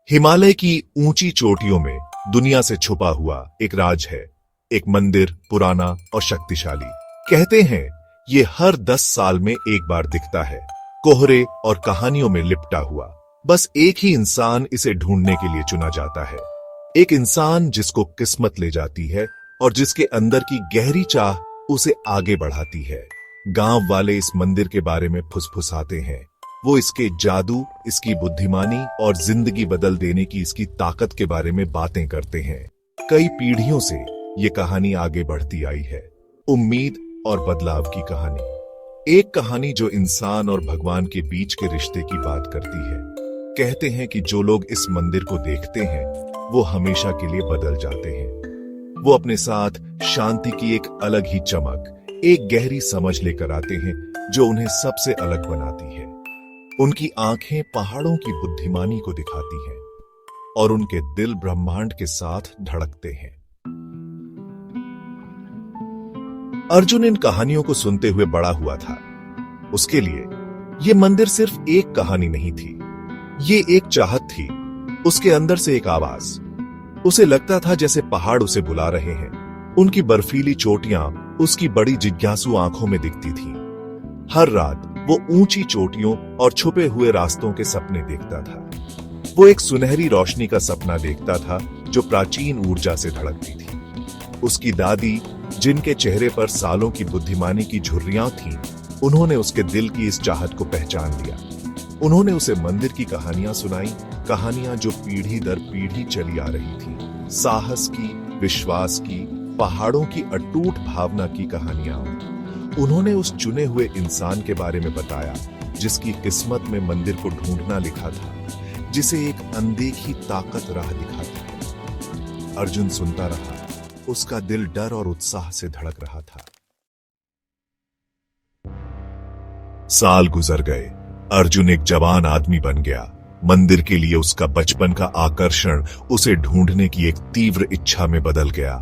हिमालय की ऊंची चोटियों में दुनिया से छुपा हुआ एक राज है। एक मंदिर, पुराना और शक्तिशाली। कहते हैं ये हर 10 साल में एक बार दिखता है, कोहरे और कहानियों में लिपटा हुआ। बस एक ही इंसान इसे ढूंढने के लिए चुना जाता है। एक इंसान जिसको किस्मत ले जाती है और जिसके अंदर की गहरी चाह उसे आगे बढ़ाती है। गांव वाले इस मंदिर के बारे में फुसफुसाते हैं। वो इसके जादू, इसकी बुद्धिमानी और जिंदगी बदल देने की इसकी ताकत के बारे में बातें करते हैं। कई पीढ़ियों से ये कहानी आगे बढ़ती आई है, उम्मीद और बदलाव की कहानी। एक कहानी जो इंसान और भगवान के बीच के रिश्ते की बात करती है। कहते हैं कि जो लोग इस मंदिर को देखते हैं वो हमेशा के लिए बदल जाते हैं। वो अपने साथ शांति की एक अलग ही चमक, एक गहरी समझ लेकर आते हैं जो उन्हें सबसे अलग बनाती है। उनकी आंखें पहाड़ों की बुद्धिमानी को दिखाती हैं और उनके दिल ब्रह्मांड के साथ धड़कते हैं। अर्जुन इन कहानियों को सुनते हुए बड़ा हुआ था। उसके लिए ये मंदिर सिर्फ एक कहानी नहीं थी, ये एक चाहत थी। उसके अंदर से एक आवाज। उसे लगता था जैसे पहाड़ उसे बुला रहे हैं। उनकी बर्फीली चोटियां उसकी बड़ी जिज्ञासु आंखों में दिखती थीं। हर रात वो ऊंची चोटियों और छुपे हुए रास्तों के सपने देखता था। वो एक सुनहरी रोशनी का सपना देखता था जो प्राचीन ऊर्जा से धड़कती थी। उसकी दादी, जिनके चेहरे पर सालों की बुद्धिमानी की झुर्रियां थीं, उन्होंने उसके दिल की इस चाहत को पहचान लिया। उन्होंने उसे मंदिर की कहानियां सुनाई, कहानियां जो पीढ़ी दर पीढ़ी चली आ रही थी। साहस की, विश्वास की, पहाड़ों की अटूट भावना की कहानियां। उन्होंने उस चुने हुए इंसान के बारे में बताया जिसकी किस्मत में मंदिर को ढूंढना लिखा था, जिसे एक अनदेखी ताकत राह दिखाती है। अर्जुन सुनता रहा, उसका दिल डर और उत्साह से धड़क रहा था। साल गुजर गए। अर्जुन एक जवान आदमी बन गया। मंदिर के लिए उसका बचपन का आकर्षण उसे ढूंढने की एक तीव्र इच्छा में बदल गया।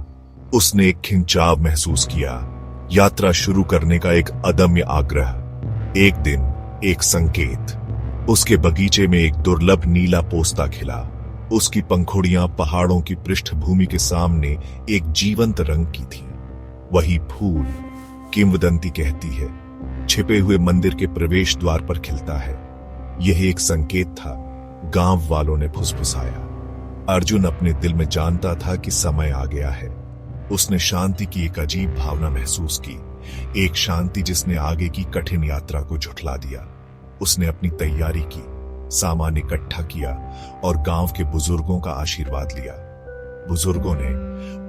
उसने एक खिंचाव महसूस किया, यात्रा शुरू करने का एक अदम्य आग्रह। एक दिन एक संकेत। उसके बगीचे में एक दुर्लभ नीला पोस्ता खिला। उसकी पंखुड़ियां पहाड़ों की पृष्ठभूमि के सामने एक जीवंत रंग की थी। वही फूल, किंवदंती कहती है, छिपे हुए मंदिर के प्रवेश द्वार पर खिलता है। यह एक संकेत था, गांव वालों ने फुसफुसाया। अर्जुन अपने दिल में जानता था कि समय आ गया है। उसने शांति की एक अजीब भावना महसूस की, एक शांति जिसने आगे की कठिन यात्रा को झुठला दिया। उसने अपनी तैयारी की, सामान इकट्ठा किया और गांव के बुजुर्गों का आशीर्वाद लिया। बुजुर्गों ने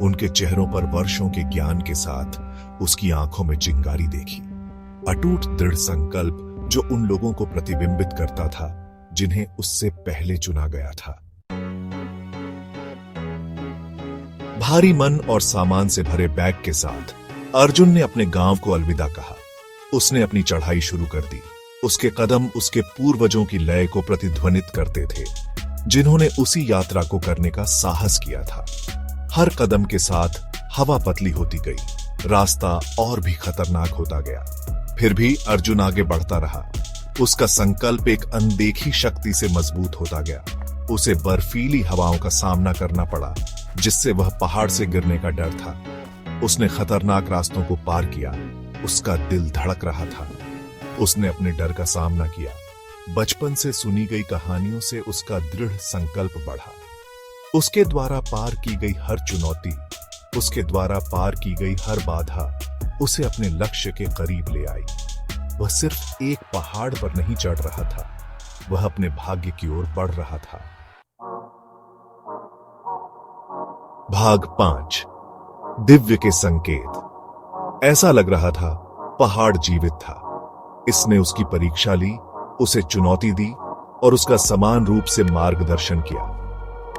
उनके चेहरों पर वर्षों के ज्ञान के साथ उसकी आंखों में चिंगारी देखी, अटूट दृढ़ संकल्प जो उन लोगों को प्रतिबिंबित करता था जिन्हें उससे पहले चुना गया था। भारी मन और सामान से भरे बैग के साथ अर्जुन ने अपने गांव को अलविदा कहा। उसने अपनी चढ़ाई शुरू कर दी। उसके कदम उसके पूर्वजों की लय को प्रतिध्वनित करते थे, जिन्होंने उसी यात्रा को करने का साहस किया था। हर कदम के साथ हवा पतली होती गई, रास्ता और भी खतरनाक होता गया। फिर भी अर्जुन आगे बढ़ता रहा। उसका संकल्प एक अनदेखी शक्ति से मजबूत होता गया। उसे बर्फीली हवाओं का सामना करना पड़ा, जिससे वह पहाड़ से गिरने का डर था। उसने खतरनाक रास्तों को पार किया। उसका दिल धड़क रहा था। उसने अपने डर का सामना किया। बचपन से सुनी गई कहानियों से उसका दृढ़ संकल्प बढ़ा। उसके द्वारा पार की गई हर चुनौती, उसके द्वारा पार की गई हर बाधा उसे अपने लक्ष्य के करीब ले आई। वह सिर्फ एक पहाड़ पर नहीं चढ़ रहा था, वह अपने भाग्य की ओर बढ़ रहा था। भाग 5। दिव्य के संकेत। ऐसा लग रहा था पहाड़ जीवित था। इसने उसकी परीक्षा ली, उसे चुनौती दी और उसका समान रूप से मार्गदर्शन किया।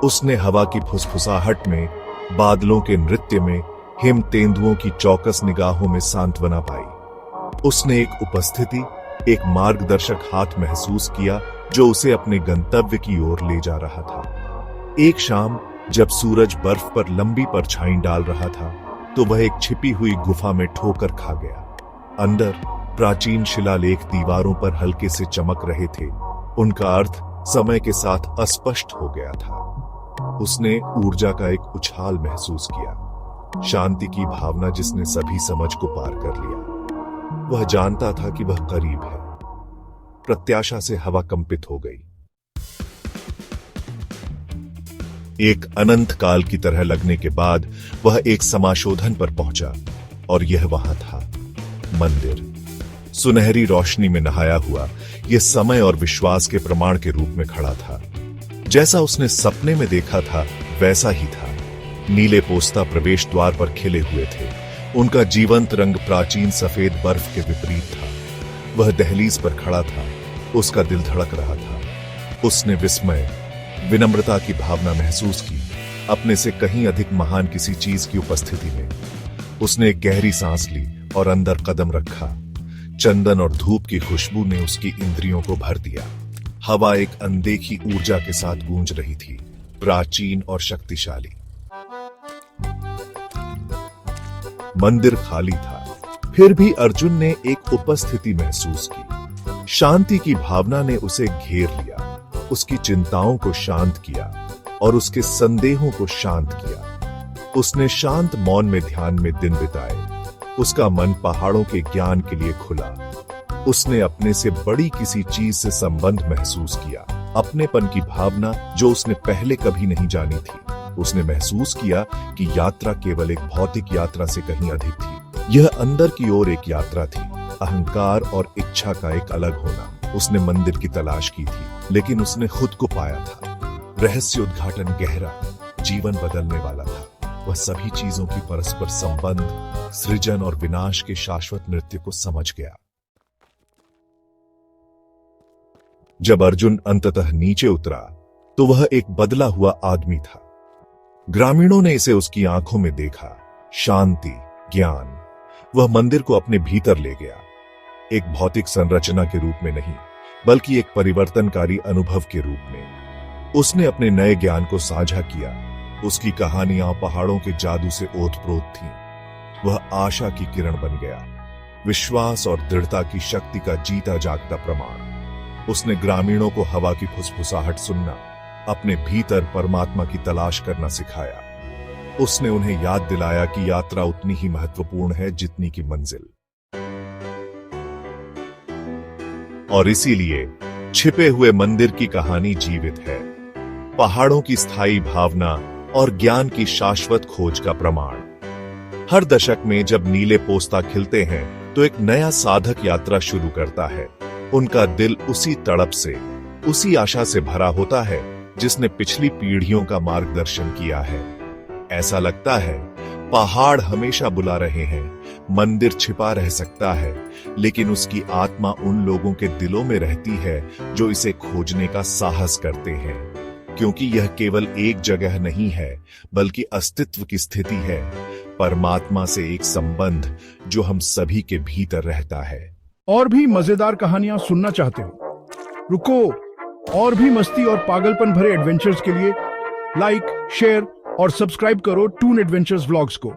उसने हवा की फुसफुसाहट में, बादलों के नृत्य में, हिम तेंदुओं की चौकस निगाहों में सांत्वना पाई। उसने एक उपस्थिति, एक मार्गदर्शक हाथ महसूस किया जो उसे अपने गंतव्य की ओर ले जा रहा था। एक शाम जब सूरज बर्फ पर लंबी परछाई डाल रहा था, तो वह एक छिपी हुई गुफा में ठोकर खा गया। अंदर प्राचीन शिलालेख दीवारों पर हल्के से चमक रहे थे। उनका अर्थ समय के साथ अस्पष्ट हो गया था। उसने ऊर्जा का एक उछाल महसूस किया, शांति की भावना जिसने सभी समझ को पार कर लिया। वह जानता था कि वह करीब है। प्रत्याशा से हवा कंपित हो गई। एक अनंत काल की तरह लगने के बाद वह एक समाशोधन पर पहुंचा और यह वहां था, मंदिर। सुनहरी रोशनी में नहाया हुआ यह समय और विश्वास के प्रमाण के रूप में खड़ा था। जैसा उसने सपने में देखा था वैसा ही था। नीले पोस्ता प्रवेश द्वार पर खिले हुए थे। उनका जीवंत रंग प्राचीन सफेद बर्फ के विपरीत था। वह दहलीज पर खड़ा था। उसका दिल धड़क रहा था। उसने विस्मय, विनम्रता की भावना महसूस की, अपने से कहीं अधिक महान किसी चीज की उपस्थिति में। उसने एक गहरी सांस ली और अंदर कदम रखा। चंदन और धूप की खुशबू ने उसकी इंद्रियों को भर दिया। हवा एक अनदेखी ऊर्जा के साथ गूंज रही थी, प्राचीन और शक्तिशाली। मंदिर खाली था, फिर भी अर्जुन ने एक उपस्थिति महसूस की। शांति की भावना ने उसे घेर लिया, उसकी चिंताओं को शांत किया और उसके संदेहों को शांत किया। उसने शांत मौन में ध्यान में दिन बिताए। उसका मन पहाड़ों के ज्ञान के लिए खुला। उसने अपने से बड़ी किसी चीज से संबंध महसूस किया, अपनेपन की भावना जो उसने पहले कभी नहीं जानी थी। उसने महसूस किया कि यात्रा केवल एक भौतिक यात्रा से कहीं अधिक थी। यह अंदर की ओर एक यात्रा थी, अहंकार और इच्छा का एक अलग होना। उसने मंदिर की तलाश की थी, लेकिन उसने खुद को पाया था। रहस्य उद्घाटन गहरा, जीवन बदलने वाला था। वह सभी चीजों की परस्पर संबंध, सृजन और विनाश के शाश्वत नृत्य को समझ गया। जब अर्जुन अंततः नीचे उतरा तो वह एक बदला हुआ आदमी था। ग्रामीणों ने इसे उसकी आंखों में देखा, शांति, ज्ञान। वह मंदिर को अपने भीतर ले गया, एक भौतिक संरचना के रूप में नहीं, बल्कि एक परिवर्तनकारी अनुभव के रूप में। उसने अपने नए ज्ञान को साझा किया। उसकी कहानियां पहाड़ों के जादू से ओतप्रोत थीं। वह आशा की किरण बन गया, विश्वास और दृढ़ता की शक्ति का जीता जागता प्रमाण। उसने ग्रामीणों को हवा की फुसफुसाहट सुनना, अपने भीतर परमात्मा की तलाश करना सिखाया। उसने उन्हें याद दिलाया कि यात्रा उतनी ही महत्वपूर्ण है जितनी की मंजिल। और इसीलिए छिपे हुए मंदिर की कहानी जीवित है, पहाड़ों की स्थायी भावना और ज्ञान की शाश्वत खोज का प्रमाण। हर दशक में जब नीले पोस्ता खिलते हैं तो एक नया साधक यात्रा शुरू करता है। उनका दिल उसी तड़प से, उसी आशा से भरा होता है जिसने पिछली पीढ़ियों का मार्गदर्शन किया है। ऐसा लगता है पहाड़ हमेशा बुला रहे हैं, मंदिर छिपा रह सकता है, लेकिन उसकी आत्मा उन लोगों के दिलों में रहती है जो इसे खोजने का साहस करते हैं। क्योंकि यह केवल एक जगह नहीं है, बल्कि अस्तित्व की स्थिति है, परमात्मा से एक संबंध जो हम सभी के भीतर रहता है। और भी मजेदार कहानियां सुनना चाहते हो? रुको, और भी मस्ती और पागलपन भरे एडवेंचर्स के लिए लाइक, शेयर और सब्सक्राइब करो टून एडवेंचर्स व्लॉग्स को।